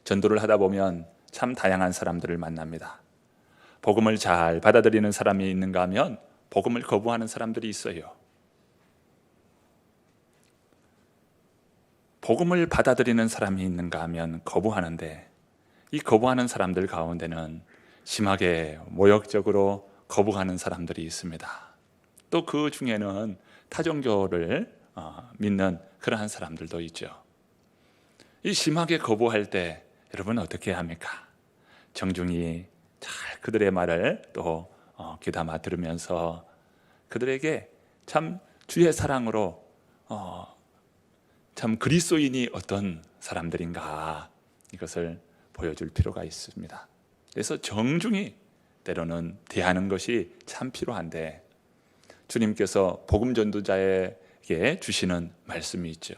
전도를 하다 보면 참 다양한 사람들을 만납니다. 복음을 잘 받아들이는 사람이 있는가 하면 복음을 거부하는 사람들이 있어요. 복음을 받아들이는 사람이 있는가 하면 거부하는데, 이 거부하는 사람들 가운데는 심하게 모욕적으로 거부하는 사람들이 있습니다. 또 그 중에는 타종교를 믿는 그러한 사람들도 있죠. 이 심하게 거부할 때 여러분 어떻게 합니까? 정중히 잘 그들의 말을 또 귀담아 들으면서 그들에게 참 주의 사랑으로 참 그리스도인이 어떤 사람들인가, 이것을 보여줄 필요가 있습니다. 그래서 정중히 때로는 대하는 것이 참 필요한데, 주님께서 복음 전도자에게 주시는 말씀이 있죠.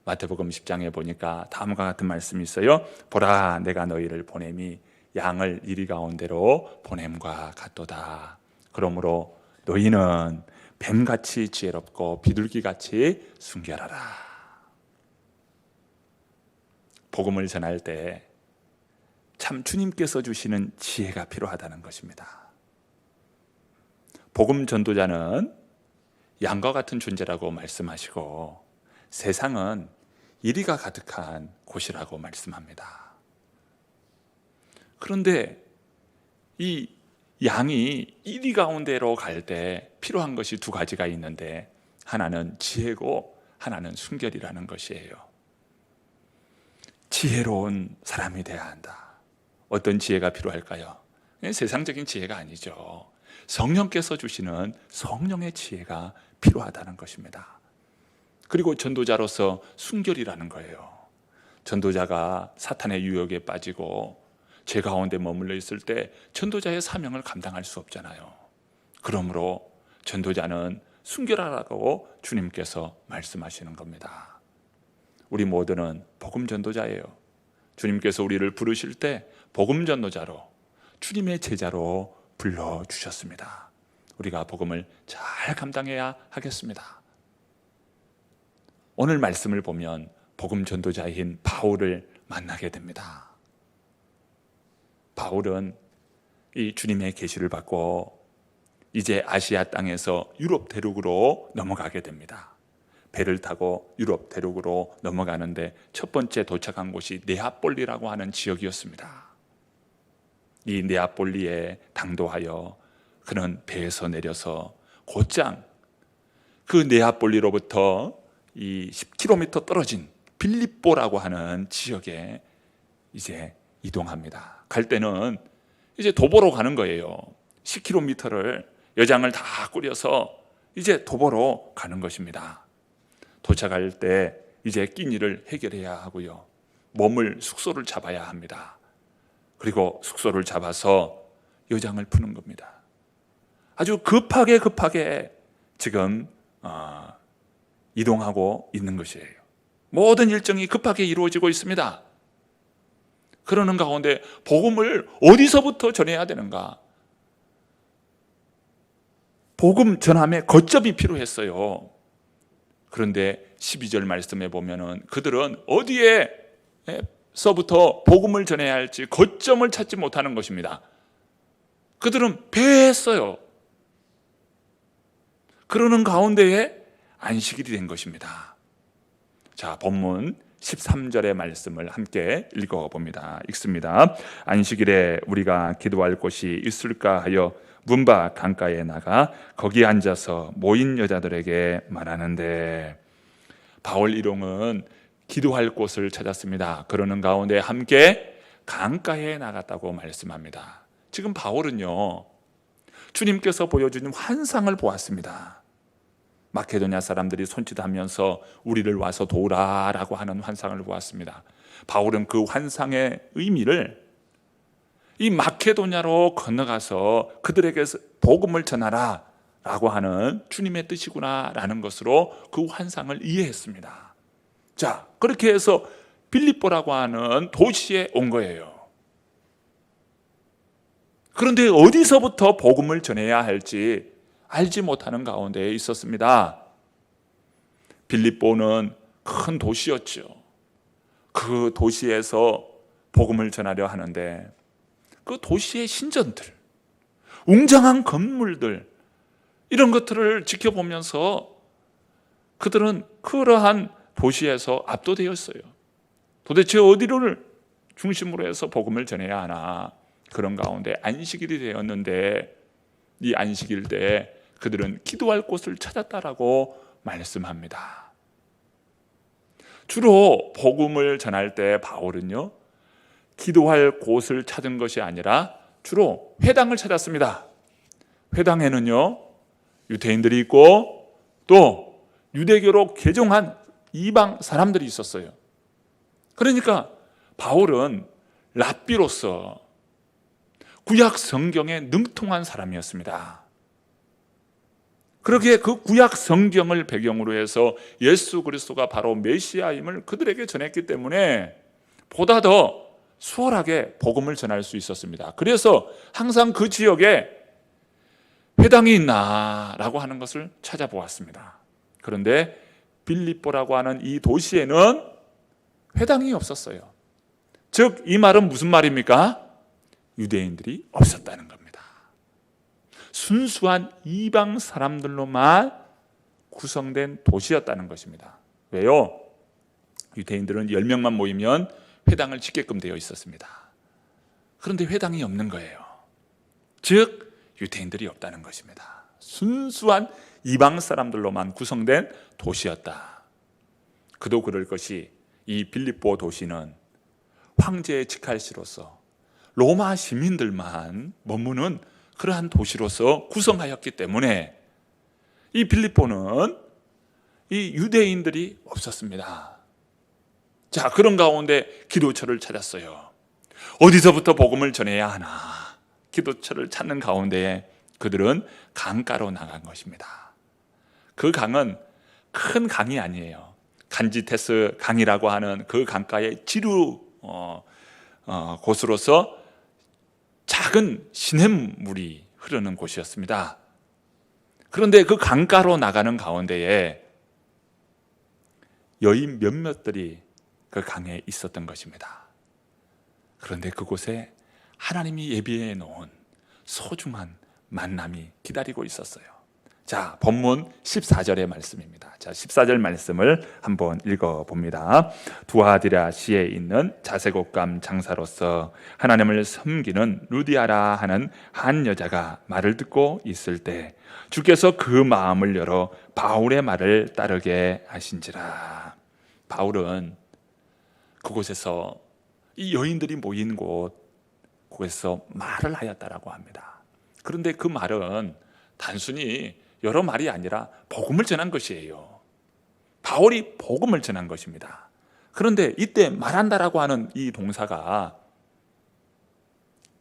마태복음 10장에 보니까 다음과 같은 말씀이 있어요. 보라, 내가 너희를 보냄이 양을 이리 가운데로 보냄과 같도다. 그러므로 너희는 뱀같이 지혜롭고 비둘기같이 순결하라. 복음을 전할 때 참 주님께서 주시는 지혜가 필요하다는 것입니다. 복음 전도자는 양과 같은 존재라고 말씀하시고, 세상은 이리가 가득한 곳이라고 말씀합니다. 그런데 이 양이 이리 가운데로 갈 때 필요한 것이 두 가지가 있는데, 하나는 지혜고 하나는 순결이라는 것이에요. 지혜로운 사람이 되어야 한다. 어떤 지혜가 필요할까요? 세상적인 지혜가 아니죠. 성령께서 주시는 성령의 지혜가 필요하다는 것입니다. 그리고 전도자로서 순결이라는 거예요. 전도자가 사탄의 유혹에 빠지고 죄 가운데 머물러 있을 때 전도자의 사명을 감당할 수 없잖아요. 그러므로 전도자는 순결하라고 주님께서 말씀하시는 겁니다. 우리 모두는 복음 전도자예요. 주님께서 우리를 부르실 때 복음 전도자로, 주님의 제자로 불러주셨습니다. 우리가 복음을 잘 감당해야 하겠습니다. 오늘 말씀을 보면 복음 전도자인 바울을 만나게 됩니다. 바울은 이 주님의 계시를 받고 이제 아시아 땅에서 유럽 대륙으로 넘어가게 됩니다. 배를 타고 유럽 대륙으로 넘어가는데 첫 번째 도착한 곳이 네아폴리라고 하는 지역이었습니다. 이 네아폴리에 당도하여 그는 배에서 내려서 곧장 그 네아폴리로부터 이 10km 떨어진 빌립보라고 하는 지역에 이제 이동합니다. 갈 때는 이제 도보로 가는 거예요. 10km를 여장을 다 꾸려서 이제 도보로 가는 것입니다. 도착할 때 이제 끼니를 해결해야 하고요. 머물 숙소를 잡아야 합니다. 그리고 숙소를 잡아서 여장을 푸는 겁니다. 아주 급하게 지금 이동하고 있는 것이에요. 모든 일정이 급하게 이루어지고 있습니다. 그러는 가운데 복음을 어디서부터 전해야 되는가? 복음 전함에 거점이 필요했어요. 그런데 12절 말씀에 보면은 그들은 어디에서부터 복음을 전해야 할지 거점을 찾지 못하는 것입니다. 그들은 배했어요. 그러는 가운데에 안식일이 된 것입니다. 자, 본문 13절의 말씀을 함께 읽어봅니다. 읽습니다. 안식일에 우리가 기도할 곳이 있을까 하여 문밖 강가에 나가 거기 앉아서 모인 여자들에게 말하는데, 바울 일용은 기도할 곳을 찾았습니다. 그러는 가운데 함께 강가에 나갔다고 말씀합니다. 지금 바울은요, 주님께서 보여주신 환상을 보았습니다. 마케도냐 사람들이 손짓하면서 우리를 와서 도우라라고 하는 환상을 보았습니다. 바울은 그 환상의 의미를 이 마케도냐로 건너가서 그들에게 복음을 전하라 라고 하는 주님의 뜻이구나 라는 것으로 그 환상을 이해했습니다. 자, 그렇게 해서 빌립보라고 하는 도시에 온 거예요. 그런데 어디서부터 복음을 전해야 할지 알지 못하는 가운데에 있었습니다. 빌립보는 큰 도시였죠. 그 도시에서 복음을 전하려 하는데 그 도시의 신전들, 웅장한 건물들, 이런 것들을 지켜보면서 그들은 그러한 도시에서 압도되었어요. 도대체 어디를 중심으로 해서 복음을 전해야 하나. 그런 가운데 안식일이 되었는데 이 안식일 때 그들은 기도할 곳을 찾았다라고 말씀합니다. 주로 복음을 전할 때 바울은요, 기도할 곳을 찾은 것이 아니라 주로 회당을 찾았습니다. 회당에는요, 유대인들이 있고 또 유대교로 개종한 이방 사람들이 있었어요. 그러니까 바울은 랍비로서 구약 성경에 능통한 사람이었습니다. 그렇게 그 구약 성경을 배경으로 해서 예수 그리스도가 바로 메시아임을 그들에게 전했기 때문에 보다 더 수월하게 복음을 전할 수 있었습니다. 그래서 항상 그 지역에 회당이 있나라고 하는 것을 찾아보았습니다. 그런데 빌립보라고 하는 이 도시에는 회당이 없었어요. 즉, 이 말은 무슨 말입니까? 유대인들이 없었다는 겁니다. 순수한 이방 사람들로만 구성된 도시였다는 것입니다. 왜요? 유대인들은 10명만 모이면 회당을 짓게끔 되어 있었습니다. 그런데 회당이 없는 거예요. 즉, 유대인들이 없다는 것입니다. 순수한 이방 사람들로만 구성된 도시였다. 그도 그럴 것이 이 빌립보 도시는 황제의 직할시로서 로마 시민들만 머무는 그러한 도시로서 구성하였기 때문에 이 빌립보는 이 유대인들이 없었습니다. 자, 그런 가운데 기도처를 찾았어요. 어디서부터 복음을 전해야 하나? 기도처를 찾는 가운데 그들은 강가로 나간 것입니다. 그 강은 큰 강이 아니에요. 간지테스 강이라고 하는 그 강가의 지루 곳으로서 작은 시냇물이 흐르는 곳이었습니다. 그런데 그 강가로 나가는 가운데에 여인 몇몇들이 그 강에 있었던 것입니다. 그런데 그곳에 하나님이 예비해 놓은 소중한 만남이 기다리고 있었어요. 자, 본문 14절의 말씀입니다. 자, 14절 말씀을 한번 읽어봅니다. 두아디라시에 있는 자색옷감 장사로서 하나님을 섬기는 루디아라 하는 한 여자가 말을 듣고 있을 때 주께서 그 마음을 열어 바울의 말을 따르게 하신지라. 바울은 그곳에서 이 여인들이 모인 곳에서 말을 하였다라고 합니다. 그런데 그 말은 단순히 여러 말이 아니라 복음을 전한 것이에요. 바울이 복음을 전한 것입니다. 그런데 이때 말한다라고 하는 이 동사가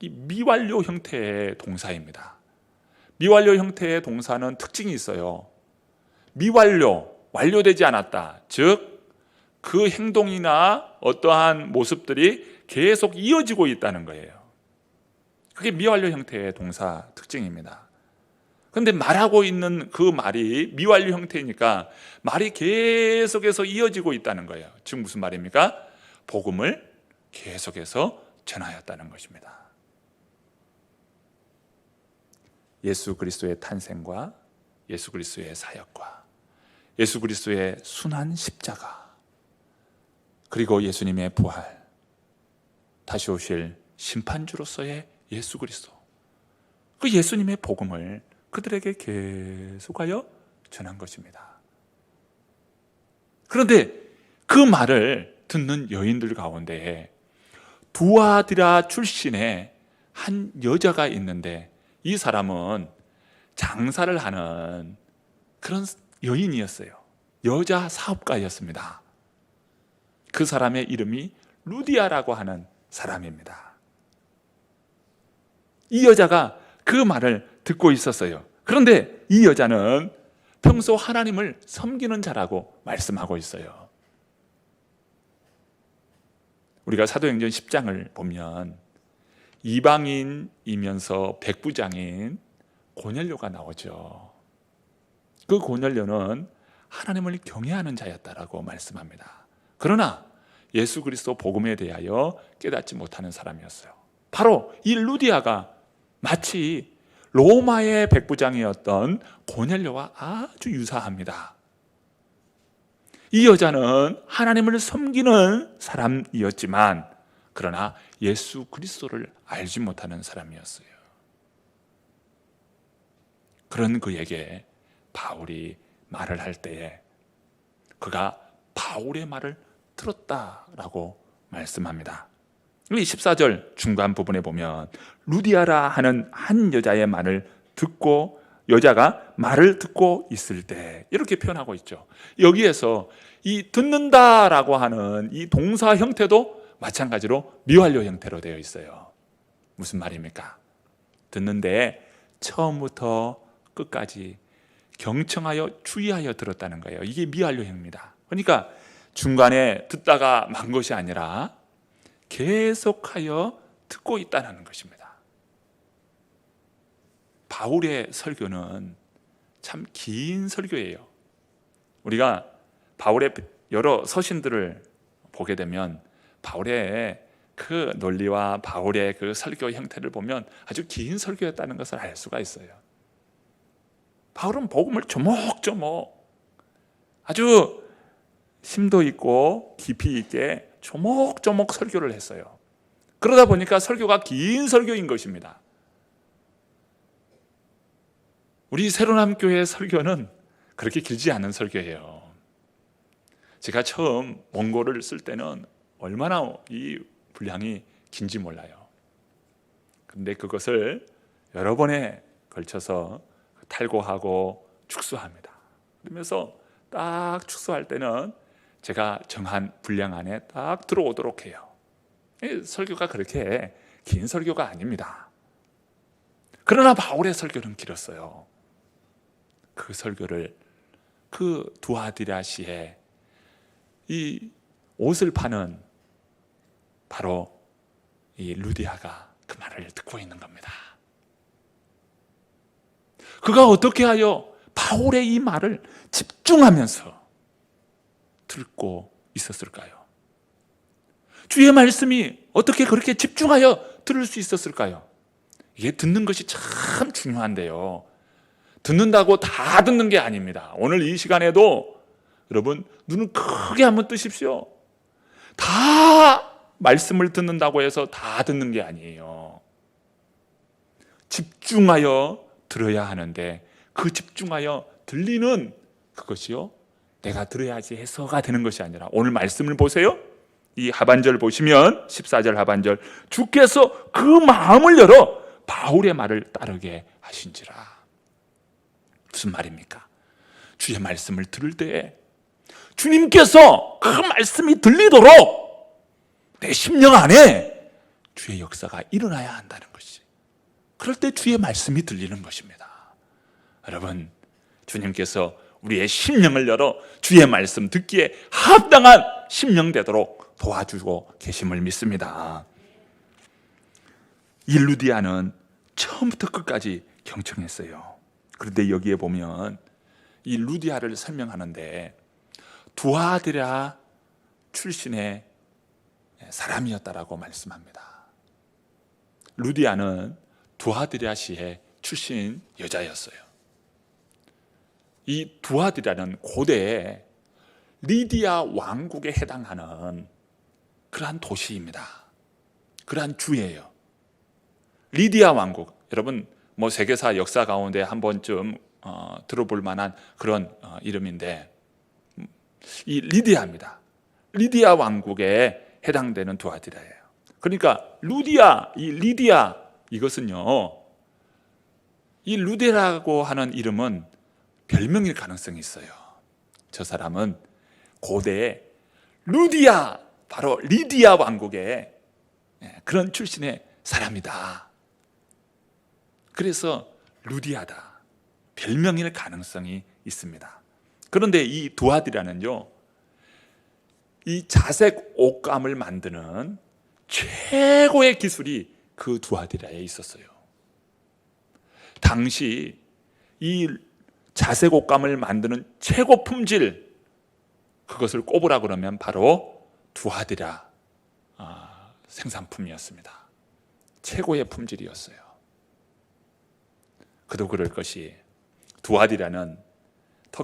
이 미완료 형태의 동사입니다. 미완료 형태의 동사는 특징이 있어요. 미완료, 완료되지 않았다. 즉, 그 행동이나 어떠한 모습들이 계속 이어지고 있다는 거예요. 그게 미완료 형태의 동사 특징입니다. 그런데 말하고 있는 그 말이 미완료 형태이니까 말이 계속해서 이어지고 있다는 거예요. 즉 무슨 말입니까? 복음을 계속해서 전하였다는 것입니다. 예수 그리스도의 탄생과 예수 그리스도의 사역과 예수 그리스도의 순환 십자가, 그리고 예수님의 부활, 다시 오실 심판주로서의 예수 그리스도, 그 예수님의 복음을 그들에게 계속하여 전한 것입니다. 그런데 그 말을 듣는 여인들 가운데 두아디라 출신의 한 여자가 있는데 이 사람은 장사를 하는 그런 여인이었어요. 여자 사업가였습니다. 그 사람의 이름이 루디아라고 하는 사람입니다. 이 여자가 그 말을 듣고 있었어요. 그런데 이 여자는 평소 하나님을 섬기는 자라고 말씀하고 있어요. 우리가 사도행전 10장을 보면 이방인이면서 백부장인 고넬료가 나오죠. 그 고넬료는 하나님을 경외하는 자였다라고 말씀합니다. 그러나 예수 그리스도 복음에 대하여 깨닫지 못하는 사람이었어요. 바로 이 루디아가 마치 로마의 백부장이었던 고넬료와 아주 유사합니다. 이 여자는 하나님을 섬기는 사람이었지만 그러나 예수 그리스도를 알지 못하는 사람이었어요. 그런 그에게 바울이 말을 할 때에 그가 바울의 말을 들었다라고 말씀합니다. 이 14절 중간 부분에 보면 루디아라 하는 한 여자의 말을 듣고, 여자가 말을 듣고 있을 때 이렇게 표현하고 있죠. 여기에서 이 듣는다라고 하는 이 동사 형태도 마찬가지로 미완료 형태로 되어 있어요. 무슨 말입니까? 듣는데 처음부터 끝까지 경청하여 주의하여 들었다는 거예요. 이게 미완료형입니다. 그러니까 중간에 듣다가 만 것이 아니라 계속하여 듣고 있다는 것입니다. 바울의 설교는 참 긴 설교예요. 우리가 바울의 여러 서신들을 보게 되면 바울의 그 논리와 바울의 그 설교 형태를 보면 아주 긴 설교였다는 것을 알 수가 있어요. 바울은 복음을 조목조목 아주 심도 있고 깊이 있게 조목조목 설교를 했어요. 그러다 보니까 설교가 긴 설교인 것입니다. 우리 새로남교회 설교는 그렇게 길지 않은 설교예요. 제가 처음 원고를 쓸 때는 얼마나 이 분량이 긴지 몰라요. 그런데 그것을 여러 번에 걸쳐서 탈고하고 축소합니다. 그러면서 딱 축소할 때는 제가 정한 분량 안에 딱 들어오도록 해요. 설교가 그렇게 긴 설교가 아닙니다. 그러나 바울의 설교는 길었어요. 그 설교를 그 두아디라시에 이 옷을 파는 바로 이 루디아가 그 말을 듣고 있는 겁니다. 그가 어떻게 하여 바울의 이 말을 집중하면서 듣고 있었을까요? 주의 말씀이 어떻게 그렇게 집중하여 들을 수 있었을까요? 이게 듣는 것이 참 중요한데요. 듣는다고 다 듣는 게 아닙니다. 오늘 이 시간에도 여러분 눈을 크게 한번 뜨십시오. 다 말씀을 듣는다고 해서 다 듣는 게 아니에요. 집중하여 들어야 하는데 그 집중하여 들리는 그것이요, 내가 들어야지 해서가 되는 것이 아니라 오늘 말씀을 보세요. 이 하반절 보시면 14절 하반절, 주께서 그 마음을 열어 바울의 말을 따르게 하신지라. 무슨 말입니까? 주의 말씀을 들을 때에 주님께서 그 말씀이 들리도록 내 심령 안에 주의 역사가 일어나야 한다는 것이, 그럴 때 주의 말씀이 들리는 것입니다. 여러분, 주님께서 우리의 심령을 열어 주의 말씀 듣기에 합당한 심령 되도록 도와주고 계심을 믿습니다. 이 루디아는 처음부터 끝까지 경청했어요. 그런데 여기에 보면 이 루디아를 설명하는데 두아디라 출신의 사람이었다라고 말씀합니다. 루디아는 두아디라시의 출신 여자였어요. 이 두아디라는 고대의 리디아 왕국에 해당하는 그러한 도시입니다. 그러한 주예요. 리디아 왕국, 여러분 뭐 세계사 역사 가운데 한 번쯤 들어볼 만한 그런 이름인데, 이 리디아입니다. 리디아 왕국에 해당되는 두아디라예요. 그러니까 루디아, 이 리디아, 이것은요, 이 루디라고 하는 이름은 별명일 가능성이 있어요. 저 사람은 고대의 루디아, 바로 리디아 왕국의 그런 출신의 사람이다. 그래서 루디아다, 별명일 가능성이 있습니다. 그런데 이 두아디라는요, 이 자색 옷감을 만드는 최고의 기술이 그 두아디라에 있었어요. 당시 이 자색 옷감을 만드는 최고 품질, 그것을 꼽으라 그러면 바로 두 아들이라 생산품이었습니다. 최고의 품질이었어요. 그도 그럴 것이 두 아들이라는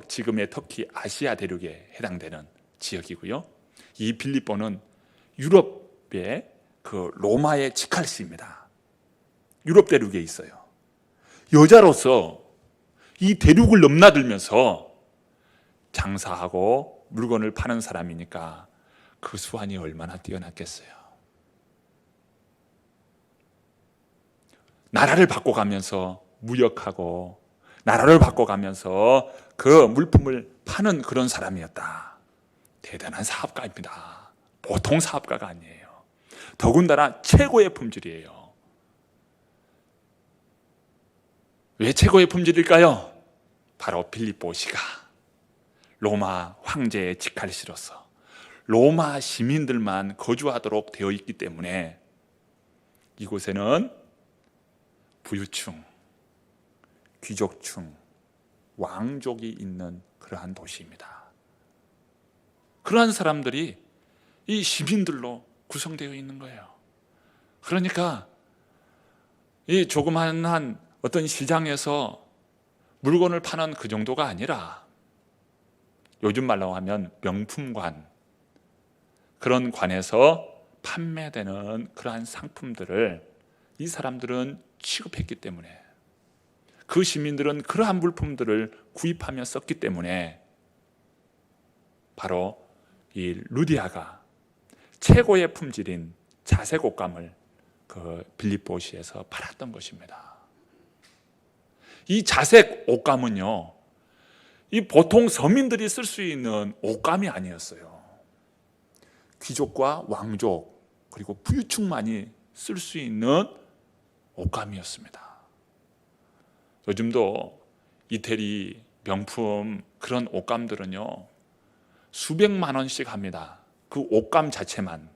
지금의 터키 아시아 대륙에 해당되는 지역이고요. 이 빌립보는 유럽의 그 로마의 치칼시입니다. 유럽 대륙에 있어요. 여자로서 이 대륙을 넘나들면서 장사하고 물건을 파는 사람이니까 그 수완이 얼마나 뛰어났겠어요. 나라를 바꿔가면서 무역하고 나라를 바꿔가면서 그 물품을 파는 그런 사람이었다. 대단한 사업가입니다. 보통 사업가가 아니에요. 더군다나 최고의 품질이에요. 왜 최고의 품질일까요? 바로 빌립보시가 로마 황제의 직할시로서 로마 시민들만 거주하도록 되어 있기 때문에 이곳에는 부유층, 귀족층, 왕족이 있는 그러한 도시입니다. 그러한 사람들이 이 시민들로 구성되어 있는 거예요. 그러니까 이 조그마한 어떤 시장에서 물건을 파는 그 정도가 아니라 요즘 말로 하면 명품관, 그런 관에서 판매되는 그러한 상품들을 이 사람들은 취급했기 때문에, 그 시민들은 그러한 물품들을 구입하며 썼기 때문에 바로 이 루디아가 최고의 품질인 자색 옷감을 그 빌립보시에서 팔았던 것입니다. 이 자색 옷감은요, 이 보통 서민들이 쓸 수 있는 옷감이 아니었어요. 귀족과 왕족 그리고 부유층만이 쓸 수 있는 옷감이었습니다. 요즘도 이태리 명품 그런 옷감들은요 수백만 원씩 합니다. 그 옷감 자체만.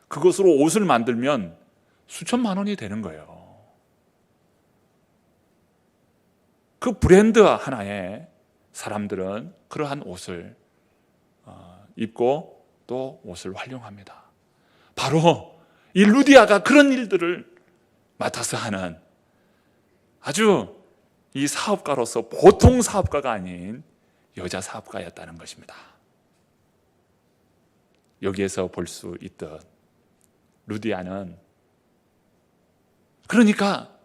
그것으로 옷을 만들면 수천만 원이 되는 거예요. 그 브랜드 하나에 사람들은 그러한 옷을 입고 또 옷을 활용합니다. 바로 이 루디아가 그런 일들을 맡아서 하는 아주 이 사업가로서 보통 사업가가 아닌 여자 사업가였다는 것입니다. 여기에서 볼 수 있듯 루디아는 그러니까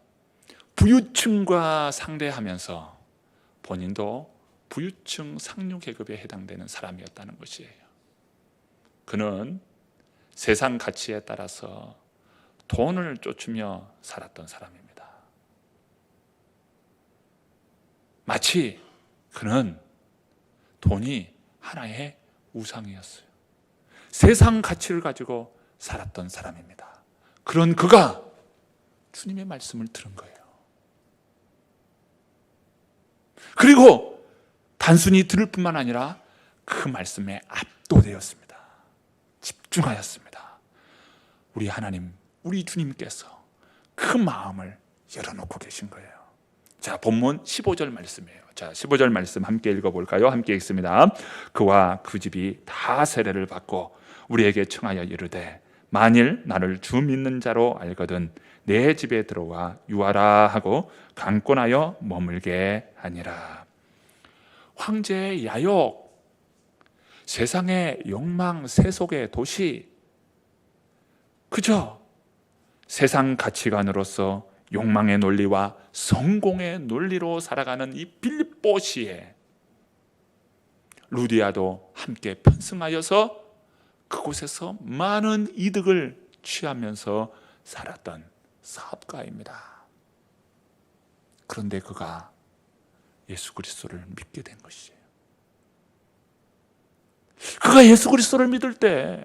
부유층과 상대하면서 본인도 부유층 상류 계급에 해당되는 사람이었다는 것이에요. 그는 세상 가치에 따라서 돈을 쫓으며 살았던 사람입니다. 마치 그는 돈이 하나의 우상이었어요. 세상 가치를 가지고 살았던 사람입니다. 그런 그가 주님의 말씀을 들은 거예요. 그리고 단순히 들을 뿐만 아니라 그 말씀에 압도되었습니다. 집중하였습니다. 우리 하나님, 우리 주님께서 그 마음을 열어놓고 계신 거예요. 자, 본문 15절 말씀이에요. 자, 15절 말씀 함께 읽어볼까요? 함께 읽습니다. 그와 그 집이 다 세례를 받고 우리에게 청하여 이르되 만일 나를 주 믿는 자로 알거든 내 집에 들어와 유하라 하고 강권하여 머물게 하니라. 황제의 야욕, 세상의 욕망, 세속의 도시, 그저 세상 가치관으로서 욕망의 논리와 성공의 논리로 살아가는 이 빌립보시에 루디아도 함께 편승하여서 그곳에서 많은 이득을 취하면서 살았던 사업가입니다. 그런데 그가 예수 그리스도를 믿게 된 것이에요. 그가 예수 그리스도를 믿을 때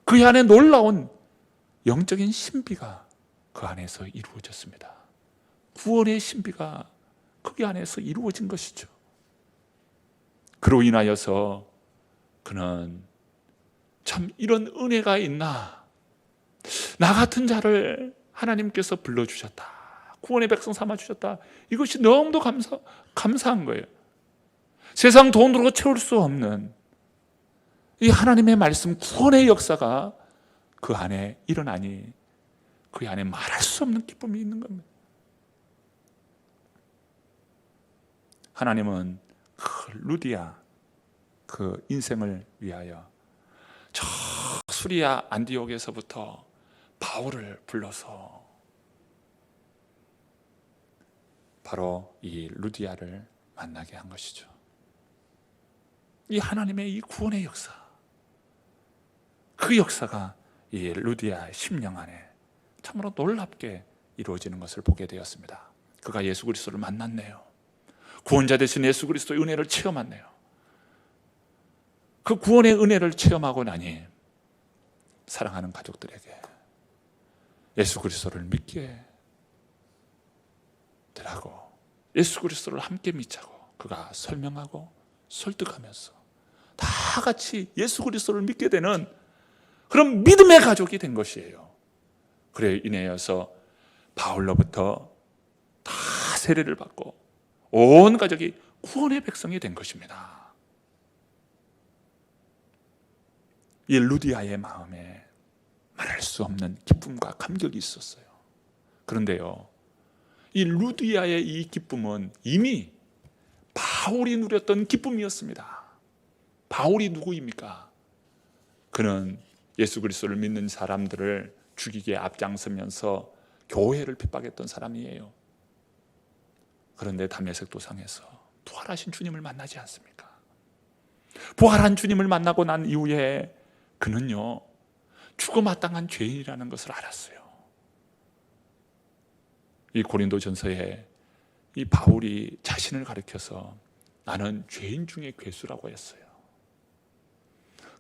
그 안에 놀라운 영적인 신비가 그 안에서 이루어졌습니다. 구원의 신비가 그 안에서 이루어진 것이죠. 그로 인하여서 그는 참 이런 은혜가 있나, 나 같은 자를 하나님께서 불러주셨다, 구원의 백성 삼아주셨다, 이것이 너무도 감사한 거예요. 세상 돈으로 채울 수 없는 이 하나님의 말씀 구원의 역사가 그 안에 일어나니 그 안에 말할 수 없는 기쁨이 있는 겁니다. 하나님은 그 루디아 그 인생을 위하여 저 수리아 안디옥에서부터 바울을 불러서 바로 이 루디아를 만나게 한 것이죠. 이 하나님의 이 구원의 역사, 그 역사가 이 루디아의 심령 안에 참으로 놀랍게 이루어지는 것을 보게 되었습니다. 그가 예수 그리스도를 만났네요. 구원자 되신 예수 그리스도의 은혜를 체험했네요. 그 구원의 은혜를 체험하고 나니 사랑하는 가족들에게 예수 그리스도를 믿게 되라고, 예수 그리스도를 함께 믿자고 그가 설명하고 설득하면서 다 같이 예수 그리스도를 믿게 되는 그런 믿음의 가족이 된 것이에요. 그래 인하여서 바울로부터 다 세례를 받고 온 가족이 구원의 백성이 된 것입니다. 이 루디아의 마음에 말할 수 없는 기쁨과 감격이 있었어요. 그런데요, 이 루디아의 이 기쁨은 이미 바울이 누렸던 기쁨이었습니다. 바울이 누구입니까? 그는 예수 그리스도를 믿는 사람들을 죽이기에 앞장서면서 교회를 핍박했던 사람이에요. 그런데 다메섹 도상에서 부활하신 주님을 만나지 않습니까? 부활한 주님을 만나고 난 이후에 그는요, 죽어마땅한 죄인이라는 것을 알았어요. 이 고린도전서에 이 바울이 자신을 가리켜서 나는 죄인 중에 괴수라고 했어요.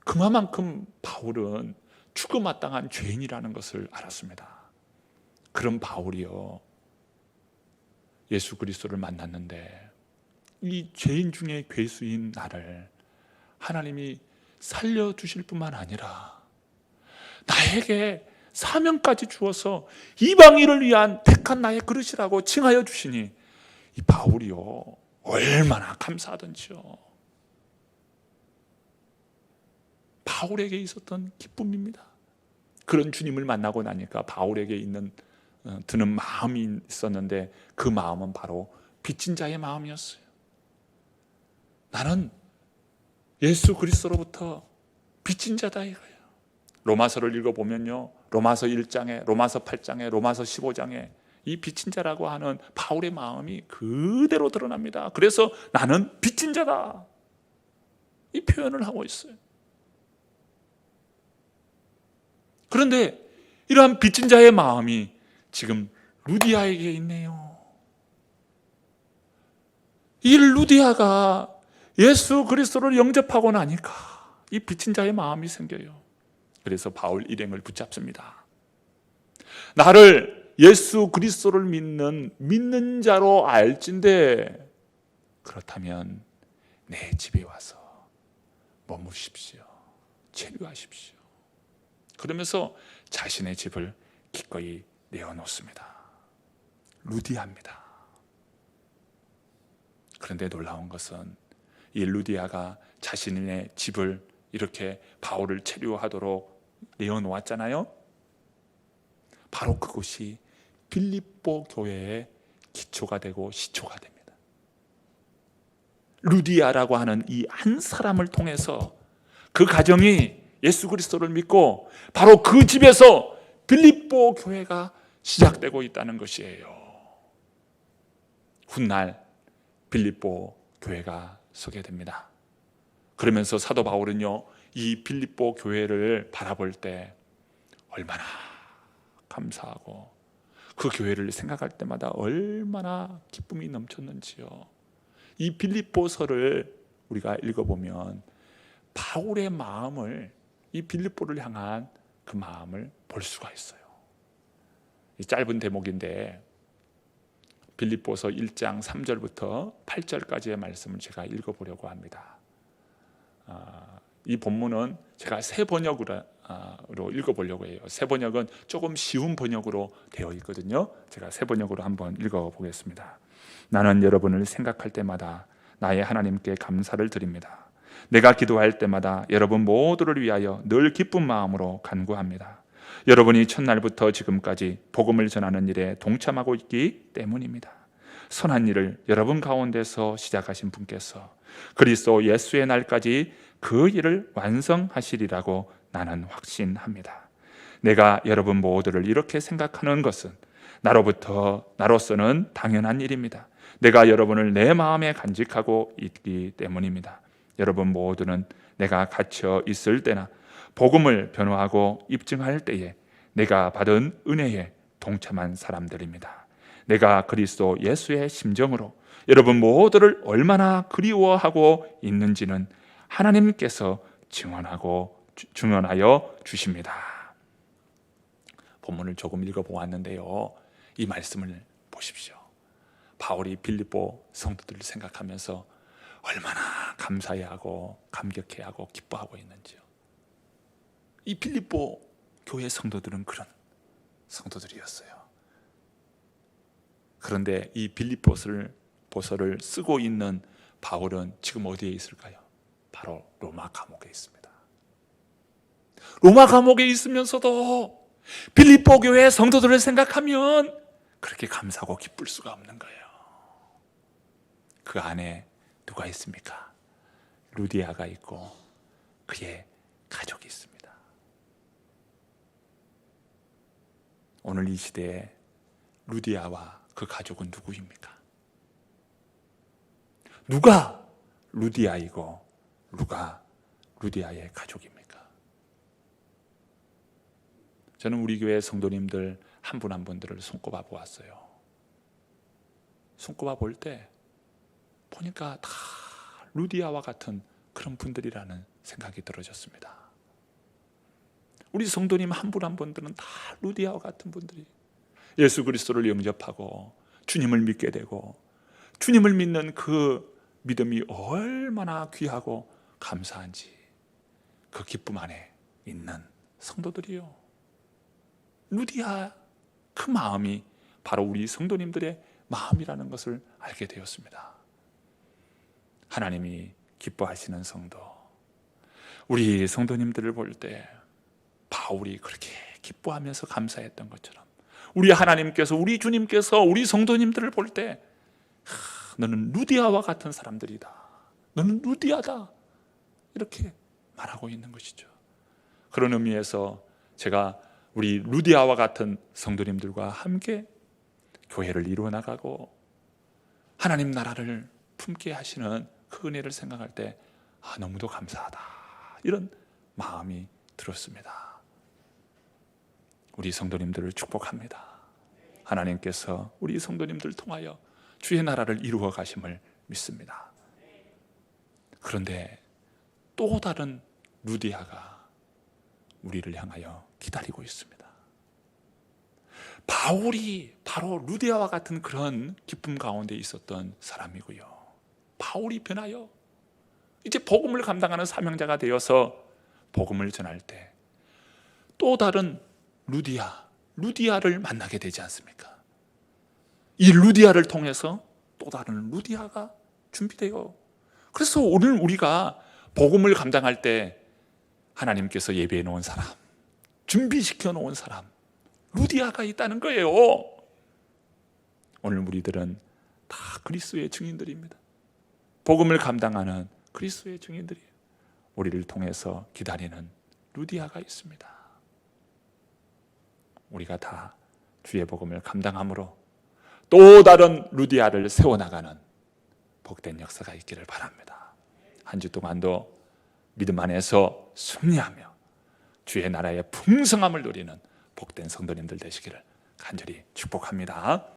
그만큼 바울은 죽어마땅한 죄인이라는 것을 알았습니다. 그런 바울이요, 예수 그리스도를 만났는데 이 죄인 중에 괴수인 나를 하나님이 살려주실 뿐만 아니라 나에게 사명까지 주어서 이방인을 위한 택한 나의 그릇이라고 칭하여 주시니 이 바울이요, 얼마나 감사하던지요. 바울에게 있었던 기쁨입니다. 그런 주님을 만나고 나니까 바울에게 드는 마음이 있었는데 그 마음은 바로 빚진 자의 마음이었어요. 나는 예수 그리스도로부터 빚진 자다 이거예요. 로마서를 읽어보면요, 로마서 1장에, 로마서 8장에, 로마서 15장에 이 빚진 자라고 하는 바울의 마음이 그대로 드러납니다. 그래서 나는 빚진 자다, 이 표현을 하고 있어요. 그런데 이러한 빚진 자의 마음이 지금 루디아에게 있네요. 이 루디아가 예수 그리스도를 영접하고 나니까 이 빚진 자의 마음이 생겨요. 그래서 바울 일행을 붙잡습니다. 나를 예수 그리스도를 믿는 자로 알진대 그렇다면 내 집에 와서 머무십시오. 체류하십시오. 그러면서 자신의 집을 기꺼이 내어놓습니다. 루디아입니다. 그런데 놀라운 것은 이 루디아가 자신의 집을 이렇게 바울을 체류하도록 내어놓았잖아요. 바로 그곳이 빌립보 교회의 기초가 되고 시초가 됩니다. 루디아라고 하는 이 한 사람을 통해서 그 가정이 예수 그리스도를 믿고 바로 그 집에서 빌립보 교회가 시작되고 있다는 것이에요. 훗날 빌립보 교회가 서게 됩니다. 그러면서 사도 바울은요, 이 빌립보 교회를 바라볼 때 얼마나 감사하고 그 교회를 생각할 때마다 얼마나 기쁨이 넘쳤는지요. 이 빌립보서를 우리가 읽어보면 바울의 마음을, 이 빌립보를 향한 그 마음을 볼 수가 있어요. 이 짧은 대목인데 빌립보서 1장 3절부터 8절까지의 말씀을 제가 읽어보려고 합니다. 이 본문은 제가 새 번역으로 읽어보려고 해요. 새 번역은 조금 쉬운 번역으로 되어 있거든요. 제가 새 번역으로 한번 읽어보겠습니다. 나는 여러분을 생각할 때마다 나의 하나님께 감사를 드립니다. 내가 기도할 때마다 여러분 모두를 위하여 늘 기쁜 마음으로 간구합니다. 여러분이 첫날부터 지금까지 복음을 전하는 일에 동참하고 있기 때문입니다. 선한 일을 여러분 가운데서 시작하신 분께서 그리스도 예수의 날까지 그 일을 완성하시리라고 나는 확신합니다. 내가 여러분 모두를 이렇게 생각하는 것은 나로서는 당연한 일입니다. 내가 여러분을 내 마음에 간직하고 있기 때문입니다. 여러분 모두는 내가 갇혀 있을 때나 복음을 변호하고 입증할 때에 내가 받은 은혜에 동참한 사람들입니다. 내가 그리스도 예수의 심정으로 여러분 모두를 얼마나 그리워하고 있는지는 하나님께서 증언하여 주십니다. 본문을 조금 읽어보았는데요, 이 말씀을 보십시오. 바울이 빌립보 성도들을 생각하면서 얼마나 감사해하고 감격해하고 기뻐하고 있는지요. 이 빌립보 교회 성도들은 그런 성도들이었어요. 그런데 이 빌립보서를 쓰고 있는 바울은 지금 어디에 있을까요? 바로 로마 감옥에 있습니다. 로마 감옥에 있으면서도 빌립보 교회 성도들을 생각하면 그렇게 감사하고 기쁠 수가 없는 거예요. 그 안에 누가 있습니까? 루디아가 있고 그의 가족이 있습니다. 오늘 이 시대에 루디아와 그 가족은 누구입니까? 누가 루디아이고 누가 루디아의 가족입니까? 저는 우리 교회 성도님들 한 분 한 분들을 손꼽아 보았어요. 손꼽아 볼 때 보니까 다 루디아와 같은 그런 분들이라는 생각이 들어졌습니다. 우리 성도님 한 분 한 분들은 다 루디아와 같은 분들이 예수 그리스도를 영접하고 주님을 믿게 되고 주님을 믿는 그 믿음이 얼마나 귀하고 감사한지 그 기쁨 안에 있는 성도들이요. 루디아 그 마음이 바로 우리 성도님들의 마음이라는 것을 알게 되었습니다. 하나님이 기뻐하시는 성도, 우리 성도님들을 볼 때 바울이 그렇게 기뻐하면서 감사했던 것처럼 우리 하나님께서, 우리 주님께서 우리 성도님들을 볼 때 너는 루디아와 같은 사람들이다, 너는 루디아다, 이렇게 말하고 있는 것이죠. 그런 의미에서 제가 우리 루디아와 같은 성도님들과 함께 교회를 이루어 나가고 하나님 나라를 품게 하시는 그 은혜를 생각할 때 너무도 감사하다, 이런 마음이 들었습니다. 우리 성도님들을 축복합니다. 하나님께서 우리 성도님들을 통하여 주의 나라를 이루어 가심을 믿습니다. 그런데 또 다른 루디아가 우리를 향하여 기다리고 있습니다. 바울이 바로 루디아와 같은 그런 기쁨 가운데 있었던 사람이고요. 바울이 변하여 이제 복음을 감당하는 사명자가 되어서 복음을 전할 때 또 다른 루디아를 만나게 되지 않습니까? 이 루디아를 통해서 또 다른 루디아가 준비돼요. 그래서 오늘 우리가 복음을 감당할 때 하나님께서 예배해 놓은 사람, 준비시켜 놓은 사람, 루디아가 있다는 거예요. 오늘 우리들은 다 그리스도의 증인들입니다. 복음을 감당하는 그리스도의 증인들이에요. 우리를 통해서 기다리는 루디아가 있습니다. 우리가 다 주의 복음을 감당함으로 또 다른 루디아를 세워나가는 복된 역사가 있기를 바랍니다. 한 주 동안도 믿음 안에서 승리하며 주의 나라의 풍성함을 누리는 복된 성도님들 되시기를 간절히 축복합니다.